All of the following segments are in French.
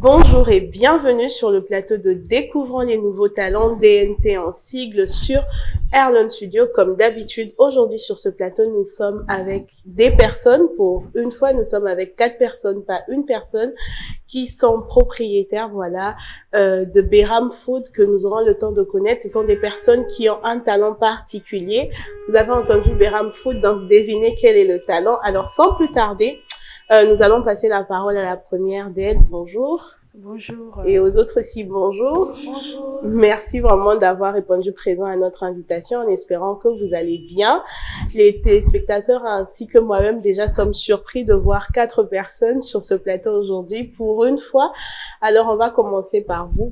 Bonjour et bienvenue sur le plateau de Découvrons les nouveaux talents DNT en sigle sur Airlone Studio. Comme d'habitude, aujourd'hui sur ce plateau, nous sommes avec des personnes. Pour une fois, nous sommes avec 4 personnes, pas une personne, qui sont propriétaires, de Behram Food que nous aurons le temps de connaître. Ce sont des personnes qui ont un talent particulier. Vous avez entendu Behram Food, donc devinez quel est le talent. Alors, sans plus tarder, nous allons passer la parole à la première d'elle. Bonjour. Bonjour. Et aux autres aussi, bonjour. Bonjour. Merci vraiment d'avoir répondu présent à notre invitation en espérant que vous allez bien. Les téléspectateurs ainsi que moi-même déjà sommes surpris de voir 4 personnes sur ce plateau aujourd'hui pour une fois. Alors on va commencer par vous,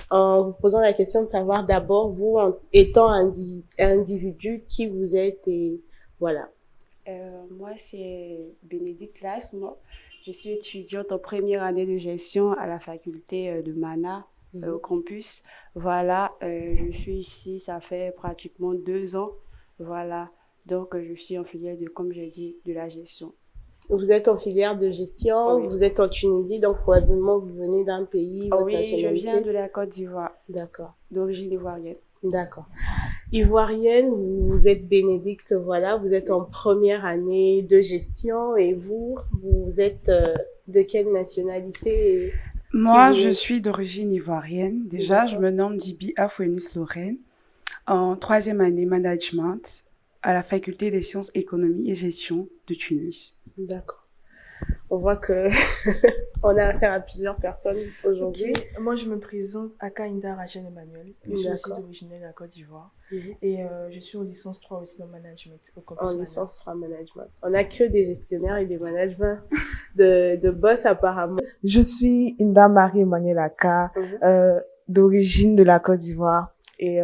en vous posant la question de savoir d'abord, vous en étant un individu, qui vous êtes et voilà. Moi, c'est Bénédicte Lasmo. Je suis étudiante en première année de gestion à la faculté de Mana, au campus. Je suis ici, ça fait pratiquement 2 ans. Donc je suis en filière de, comme j'ai dit, de la gestion. Vous êtes en filière de gestion, oui. Vous êtes en Tunisie, donc probablement vous venez d'un pays, votre nationalité. Oui, je viens de la Côte d'Ivoire. D'accord. D'origine ivoirienne. D'accord. Ivoirienne, vous êtes Bénédicte, vous êtes en première année de gestion et vous êtes de quelle nationalité? Moi, je suis d'origine ivoirienne. Déjà, je me nomme Dibi Afouenis Lorraine, en 3e année management à la faculté des sciences économie et gestion de Tunis. D'accord. On voit que on a affaire à plusieurs personnes aujourd'hui. Okay. Moi, je me présente Akainda Rachel Emmanuel. Je suis aussi d'origine de la Côte d'Ivoire. Et je suis en licence 3 aussi dans management. En licence 3 management. On n'a que des gestionnaires et des managements de boss apparemment. Je suis Inda Marie-Emmanuel Aka, d'origine de la Côte d'Ivoire. Et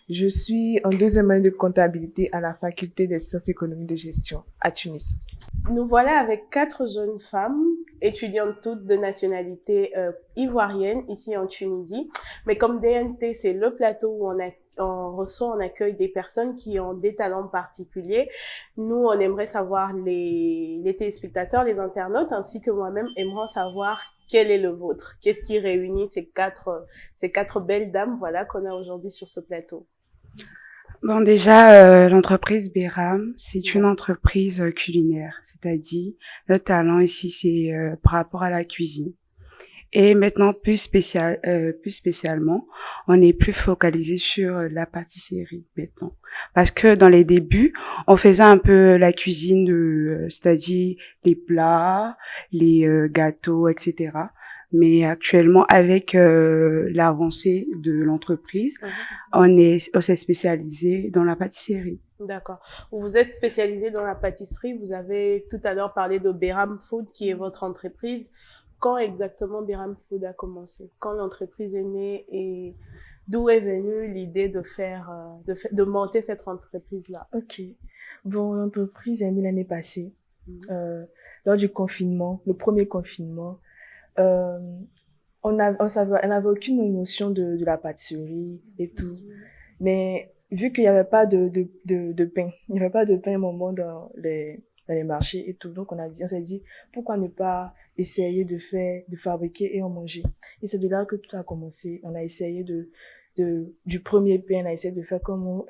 je suis en 2e année de comptabilité à la faculté des sciences économiques de gestion à Tunis. Nous voilà avec 4 jeunes femmes, étudiantes toutes de nationalité ivoirienne, ici en Tunisie. Mais comme DNT, c'est le plateau où on accueille des personnes qui ont des talents particuliers. Nous, on aimerait savoir, les téléspectateurs, les internautes, ainsi que moi-même, aimeront savoir quel est le vôtre. Qu'est-ce qui réunit ces quatre belles dames, qu'on a aujourd'hui sur ce plateau? Bon, déjà, l'entreprise Behram, c'est une entreprise culinaire, c'est-à-dire notre talent ici, c'est par rapport à la cuisine. Et maintenant, plus spécialement, on est plus focalisé sur la pâtisserie maintenant, parce que dans les débuts, on faisait un peu la cuisine c'est-à-dire les plats, les gâteaux, etc. Mais actuellement, avec l'avancée de l'entreprise, on s'est spécialisé dans la pâtisserie. D'accord. Vous êtes spécialisé dans la pâtisserie. Vous avez tout à l'heure parlé de Behram Food, qui est votre entreprise. Quand exactement Behram Food a commencé? Quand l'entreprise est née et d'où est venue l'idée de monter cette entreprise-là? Ok. Bon, l'entreprise est née l'année passée, lors du confinement, le premier confinement. On n'avait aucune notion de la pâtisserie et tout. Mais vu qu'il n'y avait pas de pain, il n'y avait pas de pain au moment dans les marchés et tout. Donc, on s'est dit, pourquoi ne pas essayer de fabriquer et en manger? Et c'est de là que tout a commencé. On a essayé du premier pain, on a essayé de faire comment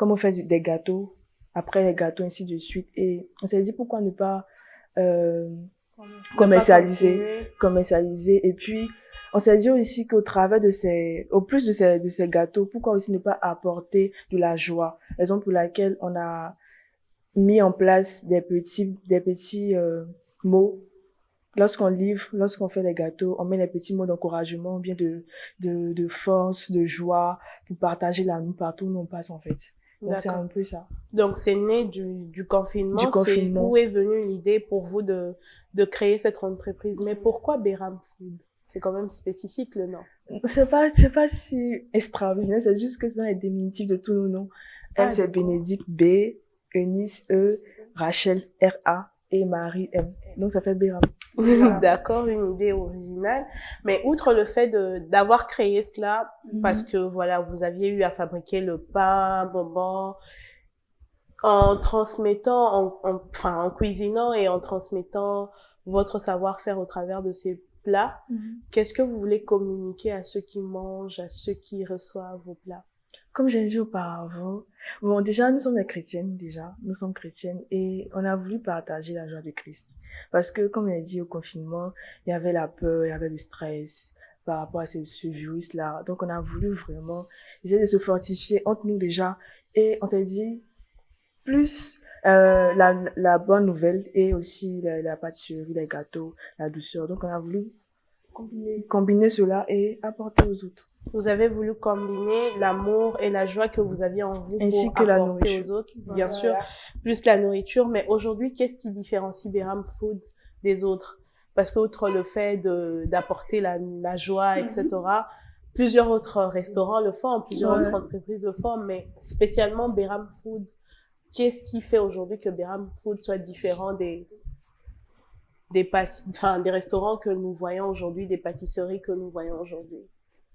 on fait des gâteaux, après les gâteaux, ainsi de suite. Et on s'est dit, pourquoi ne pas, commercialiser. Et puis, on s'est dit aussi qu'au travers au plus de ces gâteaux, pourquoi aussi ne pas apporter de la joie? Raison pour laquelle on a mis en place des petits mots. Lorsqu'on fait les gâteaux, on met les petits mots d'encouragement, bien de force, de joie, pour partager l'amour partout où on passe, en fait. Donc, c'est un peu ça. Donc, c'est né du confinement. C'est où est venue l'idée pour vous de créer cette entreprise. Mais pourquoi Behram Food? C'est quand même spécifique, le nom. C'est pas si extraordinaire, c'est juste que ce sont les diminutifs de tous nos noms. Elle, c'est Bénédicte B, Eunice E, Rachel R-A et Marie M. Donc, ça fait Behram. D'accord, une idée originale. Mais outre le fait d'avoir créé cela, parce que vous aviez eu à fabriquer le pain, bonbon, en transmettant, en cuisinant et en transmettant votre savoir-faire au travers de ces plats. Qu'est-ce que vous voulez communiquer à ceux qui mangent, à ceux qui reçoivent vos plats? Comme j'ai dit auparavant, bon, déjà, nous sommes des chrétiennes, nous sommes chrétiennes et on a voulu partager la joie de Christ. Parce que, comme elle dit, au confinement, il y avait la peur, il y avait le stress par rapport à ce virus-là. Donc, on a voulu vraiment essayer de se fortifier entre nous déjà. Et on s'est dit, plus la bonne nouvelle et aussi la pâtisserie, les gâteaux, la douceur. Donc, on a voulu combiner cela et apporter aux autres. Vous avez voulu combiner l'amour et la joie que vous aviez en vous ainsi pour que la apporter nourriture aux autres, bien sûr, plus la nourriture. Mais aujourd'hui, qu'est-ce qui différencie Behram Food des autres? Parce qu'outre le fait d'apporter la joie, etc., plusieurs autres restaurants le font, plusieurs autres entreprises le font, mais spécialement Behram Food. Qu'est-ce qui fait aujourd'hui que Behram Food soit différent des restaurants que nous voyons aujourd'hui, des pâtisseries que nous voyons aujourd'hui?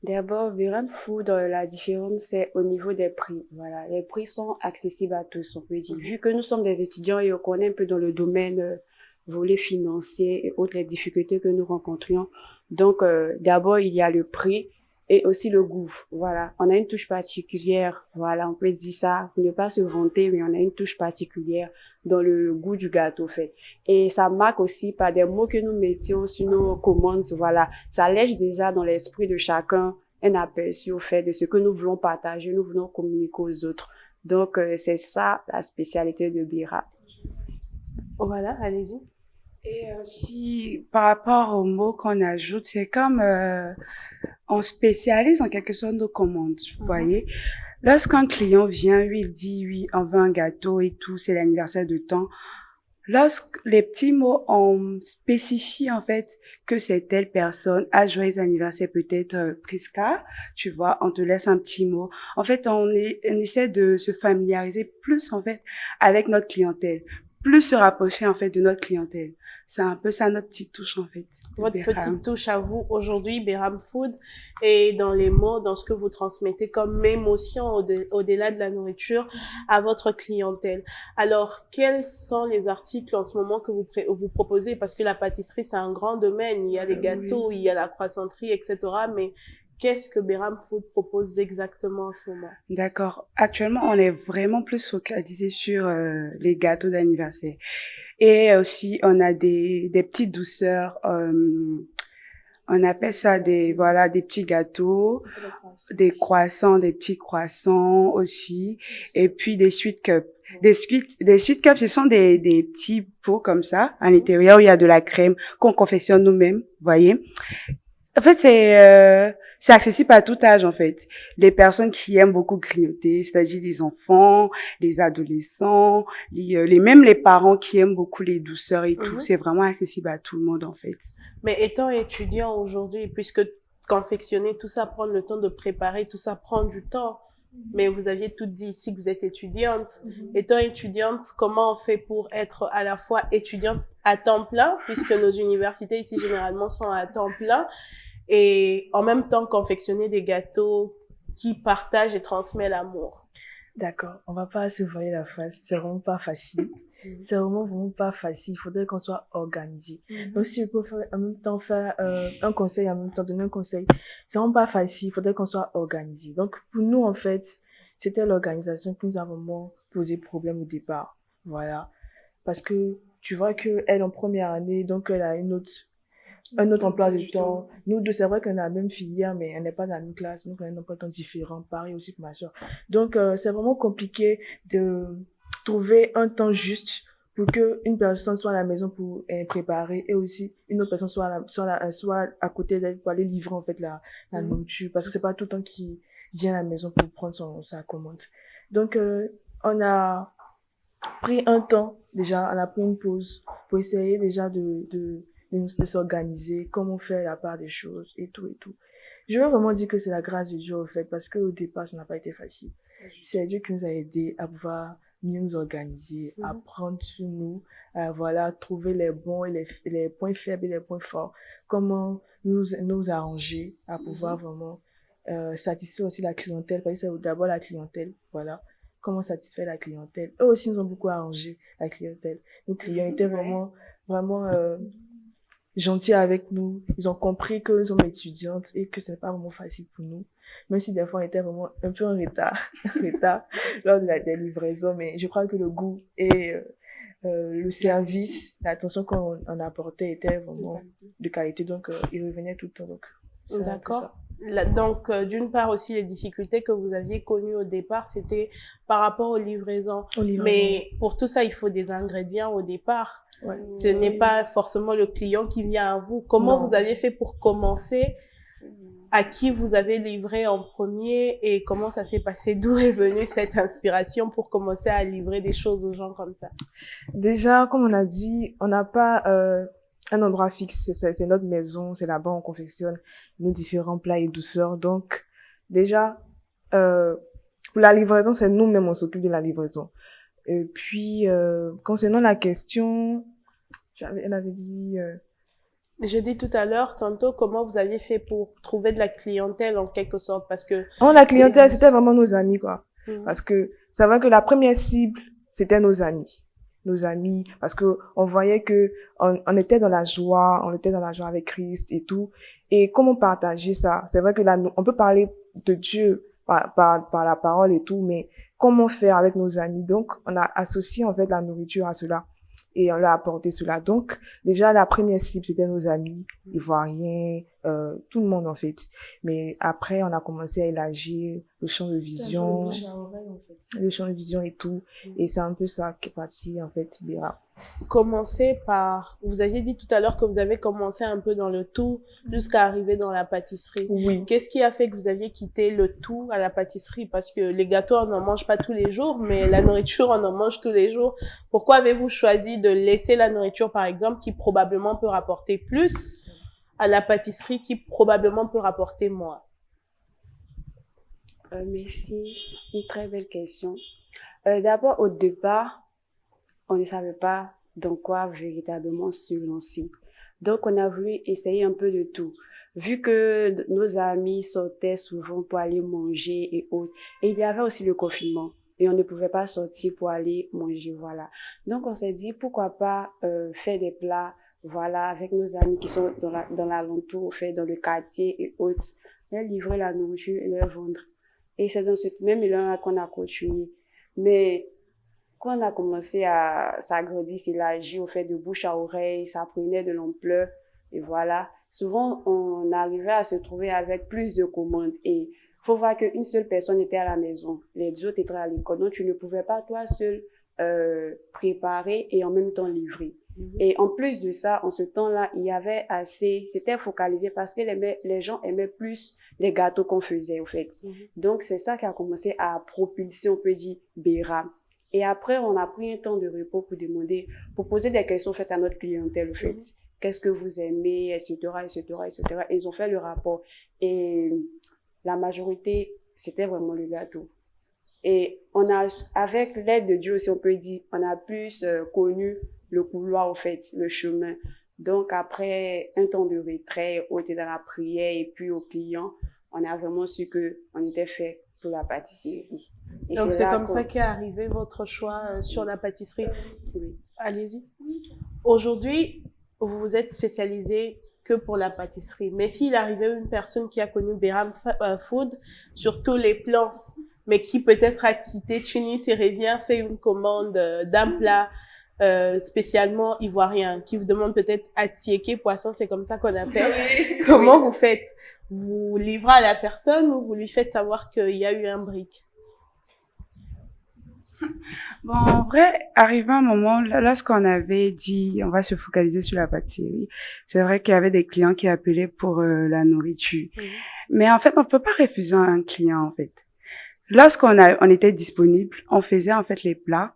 D'abord, Behram Food, la différence, c'est au niveau des prix. Voilà, les prix sont accessibles à tous, on peut dire. Vu que nous sommes des étudiants et on connaît un peu dans le domaine volet financier et autres les difficultés que nous rencontrions. Donc, d'abord, il y a le prix et aussi le goût. Voilà, on a une touche particulière. Voilà, on peut dire ça pour ne pas se vanter, mais on a une touche particulière dans le goût du gâteau fait. Et ça marque aussi par des mots que nous mettions sur nos commandes. Voilà, ça lèche déjà dans l'esprit de chacun un aperçu au fait de ce que nous voulons partager, nous voulons communiquer aux autres. Donc, c'est ça la spécialité de Behram. Voilà, allez-y. Et aussi, par rapport aux mots qu'on ajoute, c'est comme on spécialise en quelque sorte nos commandes, vous voyez. Lorsqu'un client vient, lui, il dit, oui, on veut un gâteau et tout, c'est l'anniversaire de temps. Lorsque les petits mots, on spécifie en fait que c'est telle personne, à joyeux anniversaire peut-être Priska, tu vois, on te laisse un petit mot. En fait, on essaie de se familiariser plus en fait avec notre clientèle, plus se rapprocher en fait de notre clientèle. C'est un peu ça notre petite touche en fait. Votre petite touche à vous aujourd'hui, Behram Food, et dans les mots, dans ce que vous transmettez comme émotion au-delà de la nourriture à votre clientèle. Alors, quels sont les articles en ce moment que vous proposez? Parce que la pâtisserie, c'est un grand domaine. Il y a les gâteaux, il y a la croissanterie, etc. Mais qu'est-ce que Behram Food propose exactement en ce moment? D'accord. Actuellement, on est vraiment plus focalisé sur les gâteaux d'anniversaire. Et aussi, on a des petites douceurs, on appelle ça des petits gâteaux, des petits croissants aussi, et puis des sweet cups. Des sweet cups, ce sont des petits pots comme ça, à l'intérieur où il y a de la crème qu'on confectionne nous-mêmes, vous voyez. En fait, c'est accessible à tout âge, en fait. Les personnes qui aiment beaucoup grignoter, c'est-à-dire les enfants, les adolescents, même les parents qui aiment beaucoup les douceurs et tout, c'est vraiment accessible à tout le monde, en fait. Mais étant étudiant aujourd'hui, puisque confectionner tout ça, prendre le temps de préparer, tout ça prend du temps. Mais vous aviez tout dit ici que vous êtes étudiante. Étant étudiante, comment on fait pour être à la fois étudiante à temps plein, puisque nos universités ici généralement sont à temps plein, et en même temps confectionner des gâteaux qui partagent et transmettent l'amour? D'accord, on va pas se voiler la face, c'est vraiment pas facile. C'est vraiment pas facile, il faudrait qu'on soit organisé. Donc si je peux en même temps faire un conseil, en même temps donner un conseil, c'est vraiment pas facile, il faudrait qu'on soit organisé. Donc pour nous en fait, c'était l'organisation qui nous a vraiment posé problème au départ. Voilà. Parce que tu vois que elle en première année, donc elle a un autre emploi de temps. Nous deux, c'est vrai qu'on a la même filière, mais elle n'est pas dans la même classe, donc on a un emploi de temps différent. Pareil aussi pour ma soeur. Donc, c'est vraiment compliqué de trouver un temps juste pour que une personne soit à la maison pour préparer et aussi une autre personne soit à côté d'elle pour aller livrer en fait la nourriture, parce que c'est pas tout le temps qui vient à la maison pour prendre sa commande. Donc, on a pris un temps déjà, on a pris une pause pour essayer déjà de s'organiser, comment faire la part des choses et tout et tout. Je veux vraiment dire que c'est la grâce de Dieu au fait, parce qu'au départ, ça n'a pas été facile. C'est Dieu qui nous a aidés à pouvoir mieux nous organiser, à prendre sur nous, à trouver les bons et les points faibles et les points forts, comment nous arranger, à pouvoir vraiment satisfaire aussi la clientèle, parce que c'est d'abord la clientèle, voilà. Comment satisfaire la clientèle. Eux aussi nous ont beaucoup arrangé la clientèle. Nos clients étaient vraiment gentils avec nous. Ils ont compris que nous sommes étudiantes et que c'est pas vraiment facile pour nous. Même si des fois on était vraiment un peu en retard, retard lors de des livraisons, mais je crois que le goût et le service, l'attention qu'on en apportait était vraiment de qualité. Donc, ils revenaient tout le temps. Donc, d'accord. Donc, d'une part aussi, les difficultés que vous aviez connues au départ, c'était par rapport aux livraisons. Mais pour tout ça, il faut des ingrédients au départ. Ouais. Ce n'est pas forcément le client qui vient à vous. Comment vous aviez fait pour commencer? À qui vous avez livré en premier et comment ça s'est passé? D'où est venue cette inspiration pour commencer à livrer des choses aux gens comme ça? Déjà, comme on a dit, on n'a pas un endroit fixe. C'est notre maison, c'est là-bas on confectionne nos différents plats et douceurs. Donc, déjà, pour la livraison, c'est nous-mêmes, on s'occupe de la livraison. Et puis, concernant la question, elle avait dit... J'ai dit tout à l'heure, tantôt, comment vous aviez fait pour trouver de la clientèle en quelque sorte, parce que... La clientèle, c'était vraiment nos amis, quoi. Parce que c'est vrai que la première cible, c'était nos amis. Nos amis, parce que on voyait que on était dans la joie, avec Christ et tout. Et comment partager ça? C'est vrai que là, on peut parler de Dieu par la parole et tout, mais comment faire avec nos amis? Donc, on a associé, en fait, la nourriture à cela. Et on leur a apporté cela. Donc, déjà, la première cible, c'était nos amis, ivoiriens, tout le monde, en fait. Mais après, on a commencé à élargir le champ de vision, le champ de vision et tout. Et c'est un peu ça qui est parti, en fait, Béra. Commencer par, vous aviez dit tout à l'heure que vous avez commencé un peu dans le tout jusqu'à arriver dans la pâtisserie. Oui. Qu'est-ce qui a fait que vous aviez quitté le tout à la pâtisserie? Parce que les gâteaux, on n'en mange pas tous les jours, mais la nourriture, on en mange tous les jours. Pourquoi avez-vous choisi de laisser la nourriture, par exemple, qui probablement peut rapporter plus, à la pâtisserie qui probablement peut rapporter moins? Merci. Une très belle question. D'abord, au départ, on ne savait pas dans quoi véritablement se lancer. Donc, on a voulu essayer un peu de tout. Vu que nos amis sortaient souvent pour aller manger et autres. Et il y avait aussi le confinement. Et on ne pouvait pas sortir pour aller manger, voilà. Donc, on s'est dit, pourquoi pas faire des plats, voilà, avec nos amis qui sont dans l'alentour, fait dans le quartier et autres. Leur livrer la nourriture et leur vendre. Et c'est dans ce même élan-là qu'on a continué. Mais quand on a commencé à s'agrandir, s'élargir, au fait de bouche à oreille, ça prenait de l'ampleur, et voilà. Souvent, on arrivait à se trouver avec plus de commandes, et faut voir qu'une seule personne était à la maison, les autres étaient à l'école, donc tu ne pouvais pas toi seul préparer et en même temps livrer. Et en plus de ça, en ce temps-là, il y avait assez, c'était focalisé parce que les gens aimaient plus les gâteaux qu'on faisait, au fait. Donc, c'est ça qui a commencé à propulser, on peut dire, Béra. Et après, on a pris un temps de repos pour poser des questions faites à notre clientèle, en fait. Qu'est-ce que vous aimez, etc., etc., etc. Et ils ont fait le rapport. Et la majorité, c'était vraiment le gâteau. Et on a, avec l'aide de Dieu aussi, on peut dire, on a plus connu le couloir, en fait, le chemin. Donc, après un temps de retrait, on était dans la prière et puis aux clients, on a vraiment su que on était fait pour la pâtisserie. Et donc, c'est comme ça qu'est arrivé votre choix sur la pâtisserie. Oui. Allez-y. Aujourd'hui, vous vous êtes spécialisé que pour la pâtisserie. Mais s'il arrivait une personne qui a connu Béram Food sur tous les plans, mais qui peut-être a quitté Tunis et revient, fait une commande d'un plat spécialement ivoirien, qui vous demande peut-être attiéké poisson, c'est comme ça qu'on appelle. Comment vous faites? Vous livrez à la personne ou vous lui faites savoir qu'il y a eu un brick? Bon, en vrai, arrivé un moment, lorsqu'on avait dit on va se focaliser sur la pâtisserie, c'est vrai qu'il y avait des clients qui appelaient pour la nourriture. Mais en fait, on peut pas refuser un client, en fait. On était disponible, on faisait en fait les plats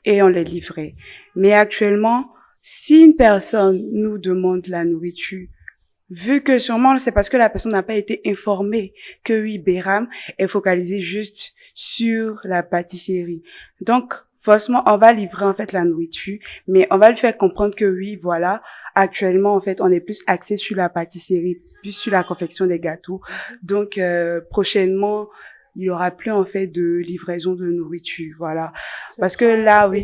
et on les livrait. Mais actuellement, si une personne nous demande la nourriture, vu que sûrement c'est parce que la personne n'a pas été informée que oui, Béram est focalisé juste sur la pâtisserie. Donc, forcément, on va livrer en fait la nourriture, mais on va lui faire comprendre que oui, voilà, actuellement en fait, on est plus axé sur la pâtisserie, plus sur la confection des gâteaux. Donc, prochainement, il y aura plus en fait de livraison de nourriture, voilà. Parce que là, oui,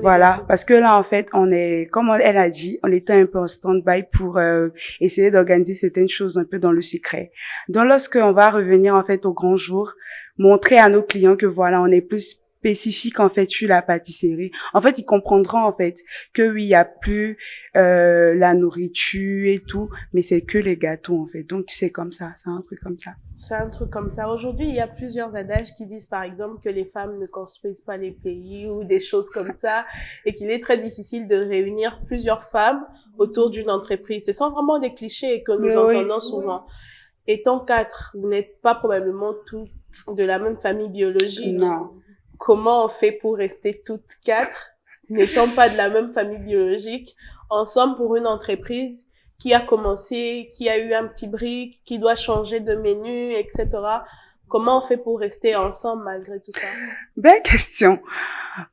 voilà, parce que là en fait, on est, comme elle a dit, on était un peu en stand-by pour essayer d'organiser certaines choses un peu dans le secret. Donc lorsqu'on va revenir en fait au grand jour, montrer à nos clients que voilà, on est plus spécifique en fait sur la pâtisserie. En fait, ils comprendront en fait que oui, il y a plus la nourriture et tout, mais c'est que les gâteaux en fait. Donc c'est comme ça, c'est un truc comme ça. C'est un truc comme ça. Aujourd'hui, il y a plusieurs adages qui disent par exemple que les femmes ne construisent pas les pays ou des choses comme ça et qu'il est très difficile de réunir plusieurs femmes autour d'une entreprise. Ce sont vraiment des clichés que nous entendons souvent. Étant 4, vous n'êtes pas probablement toutes de la même famille biologique. Non. Comment on fait pour rester toutes 4, n'étant pas de la même famille biologique, ensemble pour une entreprise qui a commencé, qui a eu un petit brick, qui doit changer de menu, etc. Comment on fait pour rester ensemble malgré tout ça? Belle question.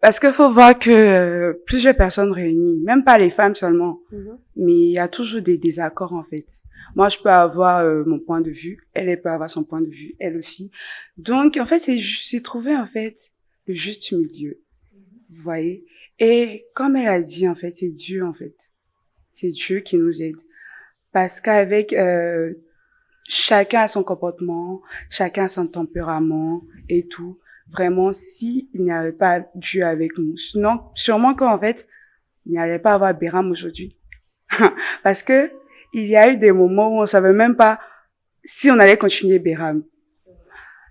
Parce qu'il faut voir que plusieurs personnes réunies, même pas les femmes seulement, mais il y a toujours des désaccords en fait. Moi, je peux avoir mon point de vue, elle peut avoir son point de vue, elle aussi. Donc, en fait, c'est trouver en fait le juste milieu. Vous voyez? Et comme elle a dit, en fait, c'est Dieu en fait. C'est Dieu qui nous aide. Parce qu'avec chacun a son comportement, chacun a son tempérament et tout. Vraiment, s'il n'y avait pas Dieu avec nous, sinon, sûrement qu'en fait, il n'y allait pas avoir Béram aujourd'hui. Parce que il y a eu des moments où on savait même pas si on allait continuer Béram.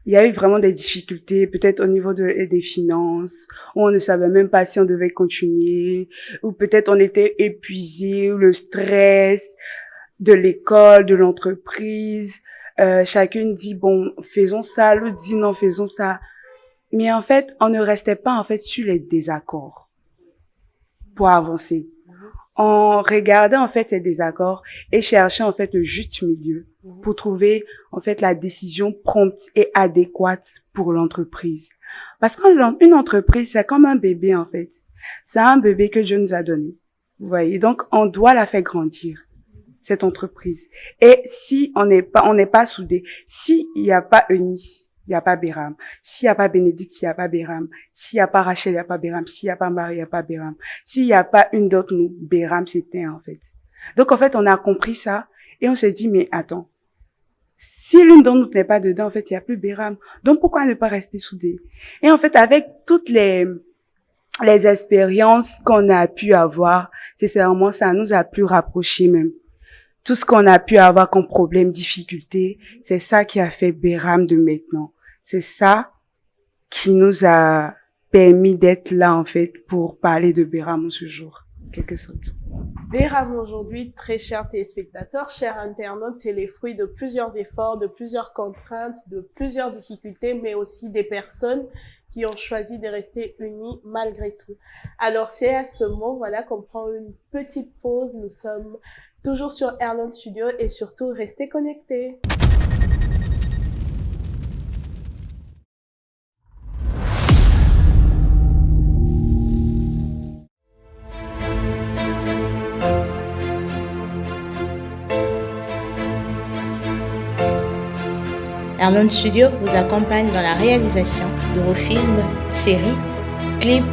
Il y a eu vraiment des difficultés, peut-être au niveau des finances, où on ne savait même pas si on devait continuer, ou peut-être on était épuisé, ou le stress de l'école, de l'entreprise. Chacune dit, bon, faisons ça, l'autre dit, non, faisons ça. Mais en fait, on ne restait pas en fait sur les désaccords pour avancer. On regardait en fait ces désaccords et cherchait en fait le juste milieu pour trouver en fait la décision prompte et adéquate pour l'entreprise. Parce qu'une entreprise, c'est comme un bébé en fait. C'est un bébé que Dieu nous a donné. Vous voyez, donc on doit la faire grandir, cette entreprise. Et si on n'est pas soudés, s'il n'y a pas Eunice, il n'y a pas Béram. S'il n'y a pas Bénédicte, il n'y a pas Béram. S'il n'y a pas Rachel, il n'y a pas Béram. S'il n'y a pas Marie, il n'y a pas Béram. S'il n'y a pas une d'autre nous, Béram s'éteint, en fait. Donc, en fait, on a compris ça et on s'est dit, mais attends. Si l'une d'entre nous n'est pas dedans, en fait, il n'y a plus Béram. Donc, pourquoi ne pas rester soudés? Et en fait, avec toutes les expériences qu'on a pu avoir, c'est vraiment ça nous a plus rapprochés même. Tout ce qu'on a pu avoir comme problème, difficulté, c'est ça qui a fait Béram de maintenant. C'est ça qui nous a permis d'être là, en fait, pour parler de Béram ce jour, en quelque sorte. Béram aujourd'hui, très chers téléspectateurs, chers internautes, c'est les fruits de plusieurs efforts, de plusieurs contraintes, de plusieurs difficultés, mais aussi des personnes qui ont choisi de rester unis malgré tout. Alors, c'est à ce moment, voilà, qu'on prend une petite pause. Nous sommes toujours sur Erlon Studio et surtout, restez connectés. Erlon Studio vous accompagne dans la réalisation de vos films, séries, clips,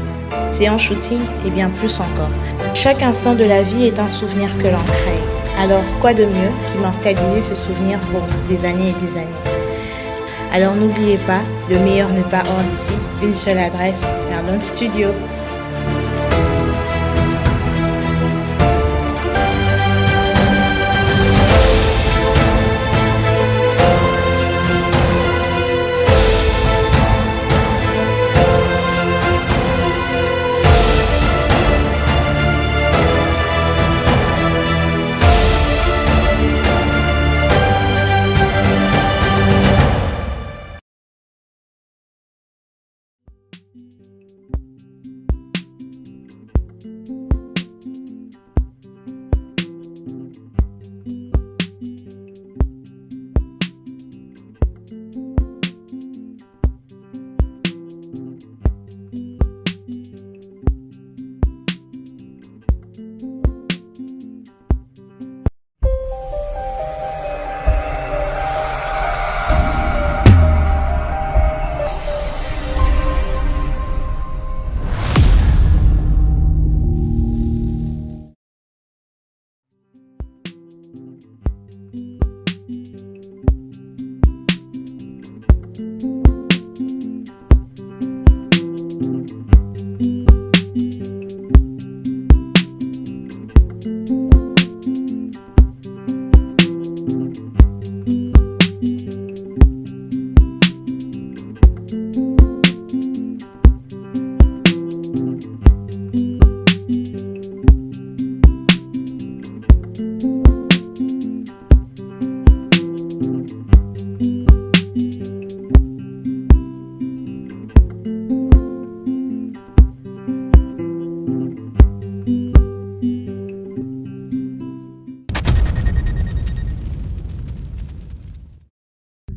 séances shooting et bien plus encore. Chaque instant de la vie est un souvenir que l'on crée. Alors quoi de mieux qu'immortaliser ce souvenir pour des années et des années. Alors n'oubliez pas, le meilleur n'est pas hors d'ici, une seule adresse, Erlon Studio.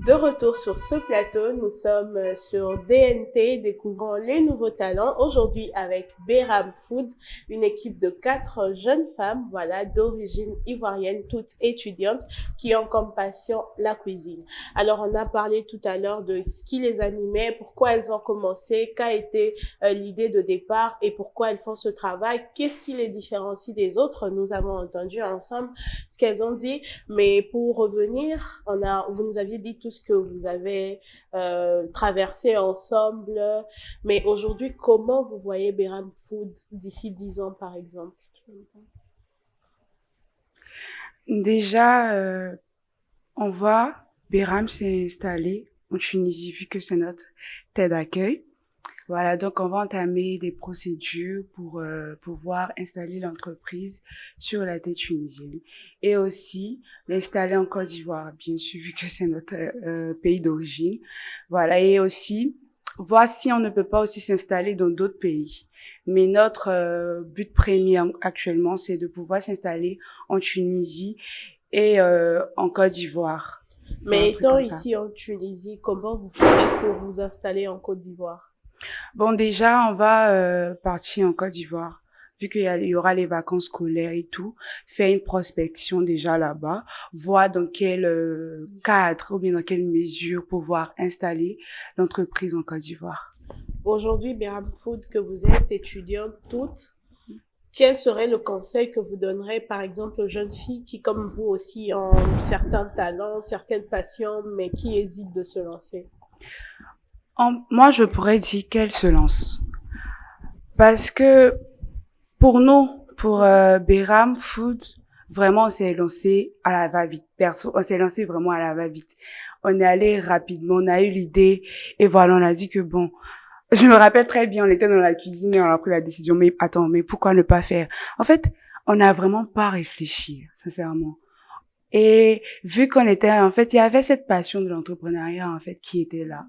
De retour sur ce plateau, nous sommes sur DNT, découvrant les nouveaux talents. Aujourd'hui avec Behram Food, une équipe de 4 jeunes femmes, voilà, d'origine ivoirienne, toutes étudiantes, qui ont comme passion la cuisine. Alors, on a parlé tout à l'heure de ce qui les animait, pourquoi elles ont commencé, qu'a été l'idée de départ et pourquoi elles font ce travail, qu'est-ce qui les différencie des autres. Nous avons entendu ensemble ce qu'elles ont dit, mais pour revenir, vous nous aviez dit tout ce que vous avez traversé ensemble, mais aujourd'hui, comment vous voyez Behram Food d'ici 10 ans, par exemple? Déjà, on voit Behram s'est installé en Tunisie, vu que c'est notre terre d'accueil. Voilà, donc on va entamer des procédures pour pouvoir installer l'entreprise sur la terre tunisienne et aussi l'installer en Côte d'Ivoire, bien sûr, vu que c'est notre pays d'origine. Voilà, et aussi voir si on ne peut pas aussi s'installer dans d'autres pays. Mais notre but premier actuellement, c'est de pouvoir s'installer en Tunisie et en Côte d'Ivoire. Mais étant ici en Tunisie, comment vous ferez pour vous installer en Côte d'Ivoire? Bon, déjà, on va partir en Côte d'Ivoire, vu qu'il y aura les vacances scolaires et tout, faire une prospection déjà là-bas, voir dans quel cadre ou bien dans quelle mesure pouvoir installer l'entreprise en Côte d'Ivoire. Aujourd'hui, Behram Food, que vous êtes étudiantes toutes, quel serait le conseil que vous donnerez, par exemple, aux jeunes filles qui, comme vous aussi, ont certains talents, certaines passions, mais qui hésitent de se lancer? Moi, je pourrais dire qu'elle se lance. Parce que pour nous, pour Behram Food, vraiment, on s'est lancé à la va-vite. Perso, on s'est lancé vraiment à la va-vite. On est allé rapidement, on a eu l'idée et voilà, on a dit que bon, je me rappelle très bien, on était dans la cuisine et on a pris la décision, mais attends, mais pourquoi ne pas faire? En fait, on n'a vraiment pas réfléchi, sincèrement. Et vu qu'on était, en fait, il y avait cette passion de l'entrepreneuriat, en fait, qui était là.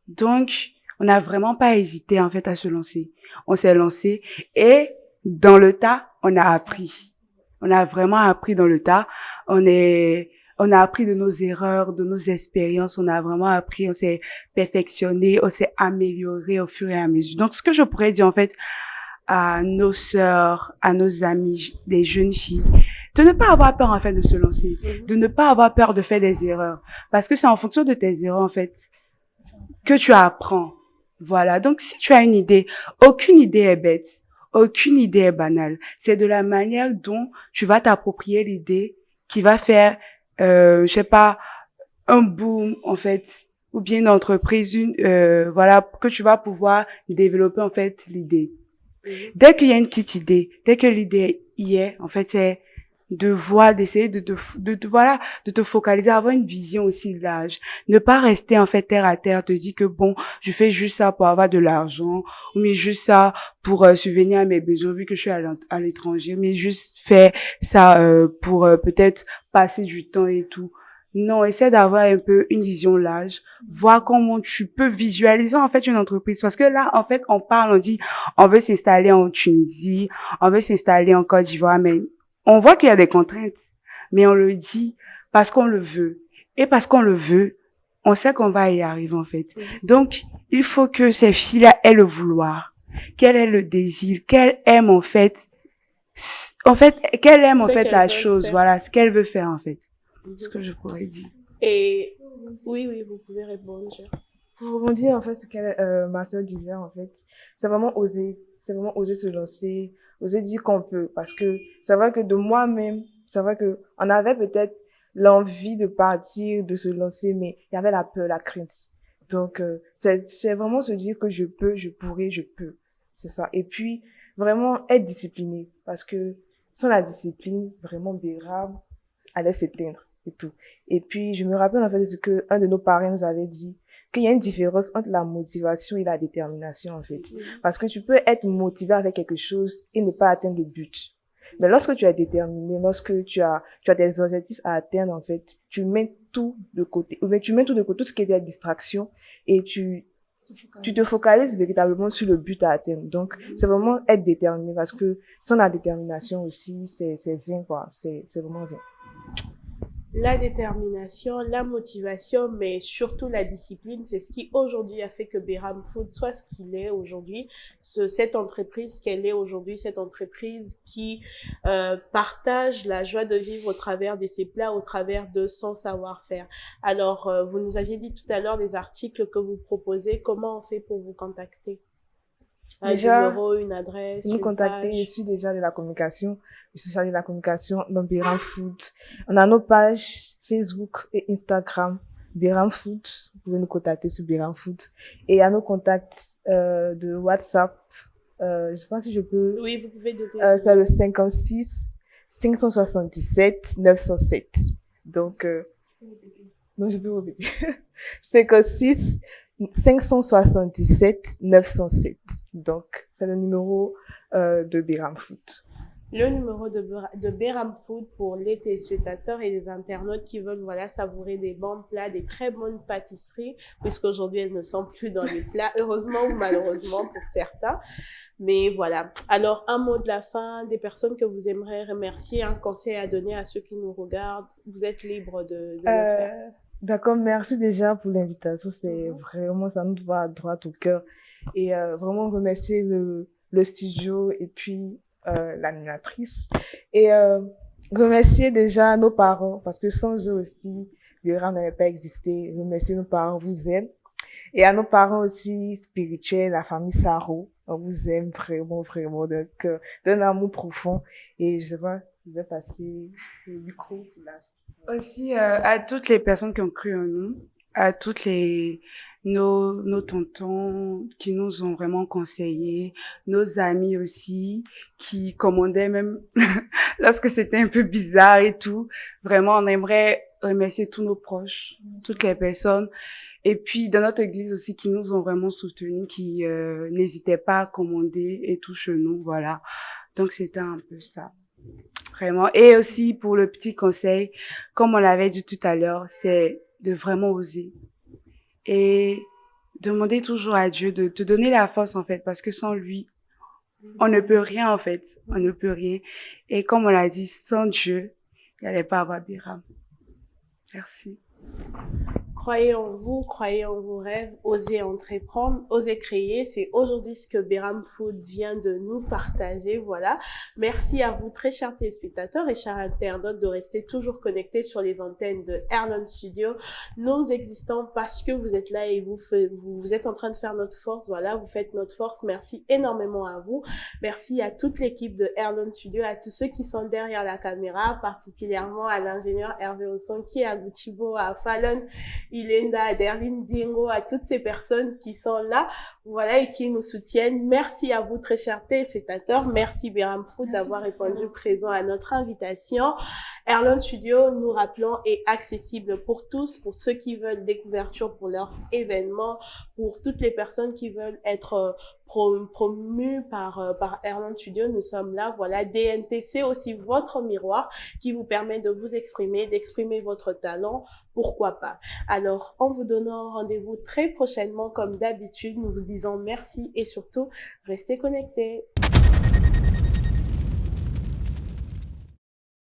Donc, on n'a vraiment pas hésité, en fait, à se lancer. On s'est lancé et dans le tas, on a appris. On a vraiment appris dans le tas. On a appris de nos erreurs, de nos expériences. On a vraiment appris, on s'est perfectionné, on s'est amélioré au fur et à mesure. Donc, ce que je pourrais dire, en fait, à nos sœurs, à nos amis, des jeunes filles, de ne pas avoir peur, en fait, de se lancer. De ne pas avoir peur de faire des erreurs. Parce que c'est en fonction de tes erreurs, en fait, que tu apprends. Voilà. Donc, si tu as une idée, aucune idée est bête. Aucune idée est banale. C'est de la manière dont tu vas t'approprier l'idée qui va faire, je sais pas, un boom, en fait, ou bien une entreprise, voilà, que tu vas pouvoir développer, en fait, l'idée. Dès qu'il y a une petite idée, dès que l'idée y est, en fait, c'est de voir, d'essayer de te focaliser, avoir une vision aussi large. Ne pas rester, en fait, terre à terre, te dire que bon, je fais juste ça pour avoir de l'argent, ou mais juste ça pour subvenir à mes besoins, vu que je suis à l'étranger, mais juste faire ça pour peut-être passer du temps et tout. Non, essaie d'avoir un peu une vision large, voir comment tu peux visualiser en fait une entreprise. Parce que là, en fait, on parle, on dit, on veut s'installer en Tunisie, on veut s'installer en Côte d'Ivoire, mais on voit qu'il y a des contraintes, mais on le dit parce qu'on le veut. Et parce qu'on le veut, on sait qu'on va y arriver, en fait. Donc, il faut que ces filles-là aient le vouloir, qu'elles aient le désir, qu'elles aiment, en fait, qu'elles aiment, en fait, la chose, voilà, ce qu'elles veulent faire, en fait. Ce que je pourrais dire. Et, oui, vous pouvez répondre. Pour rebondir, en fait, ce que ma sœur disait, en fait, c'est vraiment oser se lancer, oser dire qu'on peut, parce que c'est vrai que de moi-même, c'est vrai que on avait peut-être l'envie de partir, de se lancer, mais il y avait la peur, la crainte. Donc, c'est vraiment se dire que je peux, je pourrai, je peux. C'est ça. Et puis, vraiment être discipliné, parce que sans la discipline, vraiment, Behram allait s'éteindre et tout. Et puis, je me rappelle, en fait, ce que un de nos parents nous avait dit, qu'il y a une différence entre la motivation et la détermination, en fait. Parce que tu peux être motivé avec quelque chose et ne pas atteindre le but. Mais lorsque tu es déterminé, lorsque tu as des objectifs à atteindre, en fait, tu mets tout de côté, ou bien tu mets tout de côté, tout ce qui est des distractions, et tu te focalises véritablement sur le but à atteindre. Donc, c'est vraiment être déterminé, parce que sans la détermination aussi, c'est vain, quoi. C'est vraiment vain. La détermination, la motivation, mais surtout la discipline, c'est ce qui aujourd'hui a fait que Behram Food soit ce qu'il est aujourd'hui, cette entreprise qu'elle est aujourd'hui, cette entreprise qui partage la joie de vivre au travers de ses plats, au travers de son savoir-faire. Alors, vous nous aviez dit tout à l'heure des articles que vous proposez. Comment on fait pour vous contacter? Un numéro, une adresse, nous contacter. Je suis déjà de la communication. Je suis chargée de la communication dans Behram Food. On a nos pages Facebook et Instagram, Behram Food. Vous pouvez nous contacter sur Behram Food. Et il y a nos contacts de WhatsApp. Je sais pas si je peux. Oui, vous pouvez donner. C'est le 56 577 907. Donc, non, je peux répéter. 56 577 907. Donc, c'est le numéro de Behram Food. Le numéro de Behram Food pour les téléspectateurs et les internautes qui veulent, voilà, savourer des bons plats, des très bonnes pâtisseries, puisqu'aujourd'hui, elles ne sont plus dans les plats, heureusement ou malheureusement pour certains. Mais voilà. Alors, un mot de la fin, des personnes que vous aimeriez remercier, un conseil à donner à ceux qui nous regardent. Vous êtes libre de le faire. D'accord, merci déjà pour l'invitation. C'est vraiment, ça nous va droit au cœur. Et vraiment remercier le studio et puis l'animatrice. Et remercier déjà nos parents, parce que sans eux aussi, Behram n'avait pas existé. Remercier nos parents, vous aime. Et à nos parents aussi spirituels, la famille Saro, on vous aime vraiment, vraiment, donc d'un amour profond. Et je sais pas, je vais passer le micro là. Aussi à toutes les personnes qui ont cru en nous, à toutes nos tontons qui nous ont vraiment conseillés, nos amis aussi qui commandaient même lorsque c'était un peu bizarre et tout. Vraiment, on aimerait remercier tous nos proches, toutes les personnes. Et puis dans notre église aussi qui nous ont vraiment soutenus, qui n'hésitaient pas à commander et tout chez nous, voilà. Donc c'était un peu ça. Vraiment. Et aussi pour le petit conseil, comme on l'avait dit tout à l'heure, c'est de vraiment oser. Et demander toujours à Dieu de te donner la force en fait, parce que sans lui, on ne peut rien en fait. On ne peut rien. Et comme on l'a dit, sans Dieu, il n'y allait pas avoir Behram. Merci. Croyez en vous, croyez en vos rêves, osez entreprendre, osez créer. C'est aujourd'hui ce que Behram Food vient de nous partager. Voilà. Merci à vous, très chers téléspectateurs et chers internautes, de rester toujours connectés sur les antennes de Erlon Studio. Nous existons parce que vous êtes là et vous êtes en train de faire notre force. Voilà, vous faites notre force. Merci énormément à vous. Merci à toute l'équipe de Erlon Studio, à tous ceux qui sont derrière la caméra, particulièrement à l'ingénieur Hervé Osonki, à Guchibo, à Fallon, Ilenda, à Derlin Dingo, à toutes ces personnes qui sont là, voilà, et qui nous soutiennent. Merci à vous, très chers téléspectateurs. Merci Behram Food d'avoir répondu présent à notre invitation. Erlon Studio, nous rappelons, est accessible pour tous, pour ceux qui veulent des couvertures pour leur événement, pour toutes les personnes qui veulent être promu par Erlon Studio. Nous sommes là, voilà. DNT, c'est aussi votre miroir qui vous permet de vous exprimer, d'exprimer votre talent, pourquoi pas. Alors, en vous donnant rendez-vous très prochainement, comme d'habitude, nous vous disons merci et surtout, restez connectés.